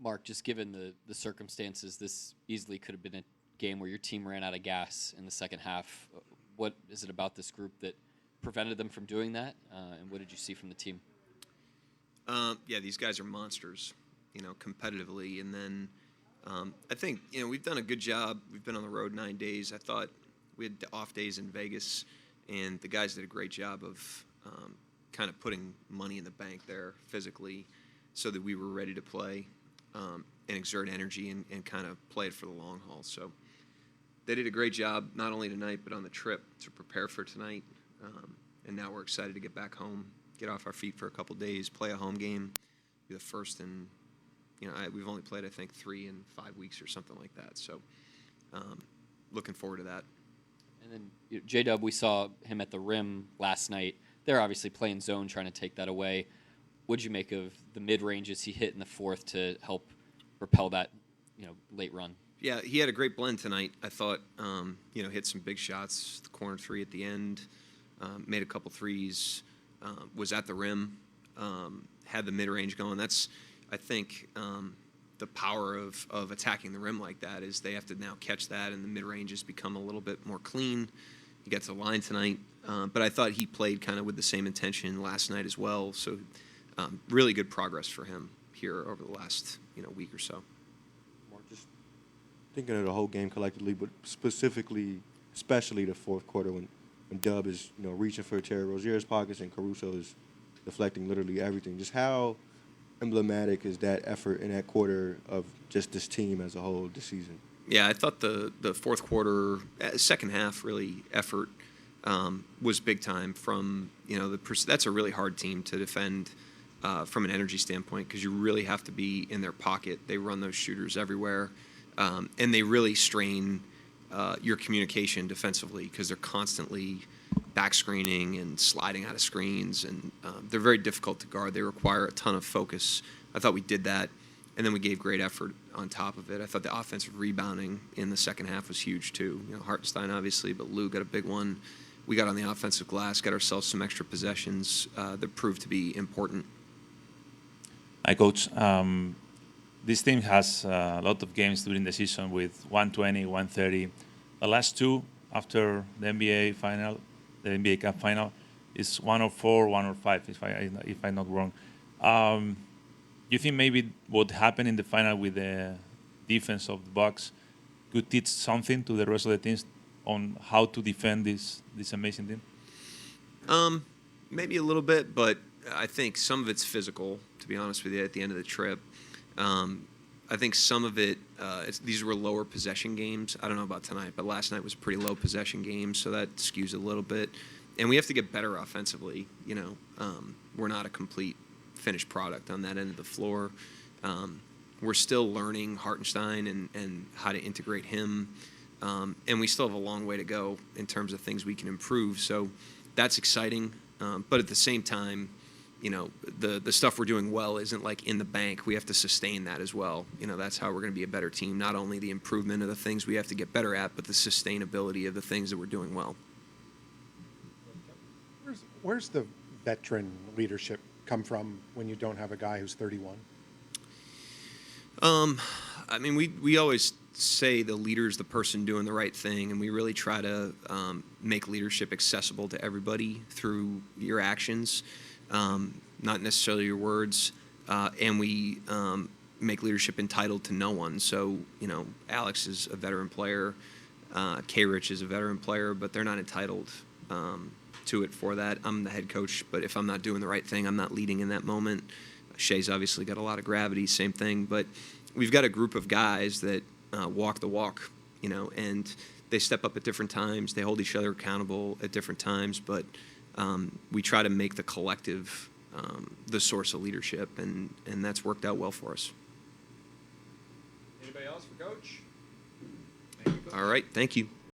Mark, just given the circumstances, this easily could have been a game where your team ran out of gas in the second half. What is it about this group that prevented them from doing that? And what did you see from the team? Yeah, these guys are monsters, competitively. And then I think, we've done a good job. We've been on the road 9 days. I thought we had off days in Vegas, and the guys did a great job of kind of putting money in the bank there physically so that we were ready to play and exert energy and kind of play it for the long haul. So they did a great job, not only tonight, but on the trip to prepare for tonight. And now we're excited to get back home, get off our feet for a couple days, play a home game, be the first in, we've only played, I think, 3 in 5 weeks or something like that. So looking forward to that. And then J-Dub, we saw him at the rim last night. They're obviously playing zone, trying to take that away. What did you make of the mid-ranges he hit in the fourth to help propel that, late run? Yeah, he had a great blend tonight. I thought, hit some big shots, the corner three at the end, made a couple threes, was at the rim, had the mid-range going. That's, I think, the power of attacking the rim like that is they have to now catch that, and the mid-range has become a little bit more clean. He got to the line tonight, but I thought he played kind of with the same intention last night as well. So really good progress for him here over the last week or so. Mark, just thinking of the whole game collectively, but especially the fourth quarter when Dub is reaching for Terry Rozier's pockets and Caruso is deflecting literally everything. Just how emblematic is that effort in that quarter of just this team as a whole this season? Yeah, I thought the fourth quarter, second half really effort was big time from, that's a really hard team to defend from an energy standpoint because you really have to be in their pocket. They run those shooters everywhere, and they really strain your communication defensively because they're constantly back screening and sliding out of screens, and they're very difficult to guard. They require a ton of focus. I thought we did that, and then we gave great effort on top of it. I thought the offensive rebounding in the second half was huge too. Hartenstein obviously, but Lou got a big one. We got on the offensive glass, got ourselves some extra possessions that proved to be important. Hi, Coach. This team has a lot of games during the season with 120, 130. The last two after the NBA final, the NBA Cup final, is 104, 105, if I'm not wrong. You think maybe what happened in the final with the defense of the Bucks could teach something to the rest of the teams on how to defend this amazing team? Maybe a little bit, but I think some of it's physical, to be honest with you, at the end of the trip. I think some of it, these were lower possession games. I don't know about tonight, but last night was a pretty low possession game, so that skews a little bit. And we have to get better offensively. We're not a complete finished product on that end of the floor. We're still learning Hartenstein and how to integrate him. And we still have a long way to go in terms of things we can improve. So that's exciting. But at the same time, the stuff we're doing well isn't like in the bank. We have to sustain that as well. That's how we're going to be a better team. Not only the improvement of the things we have to get better at, but the sustainability of the things that we're doing well. Where's the veteran leadership come from when you don't have a guy who's 31? We always say the leader is the person doing the right thing, and we really try to make leadership accessible to everybody through your actions, not necessarily your words, and we make leadership entitled to no one. So, Alex is a veteran player, K-Rich is a veteran player, but they're not entitled to it for that. I'm the head coach, but if I'm not doing the right thing, I'm not leading in that moment. Shay's obviously got a lot of gravity, same thing, but we've got a group of guys that walk the walk, and they step up at different times. They hold each other accountable at different times, but we try to make the collective the source of leadership, and that's worked out well for us. Anybody else for Coach? All right, thank you.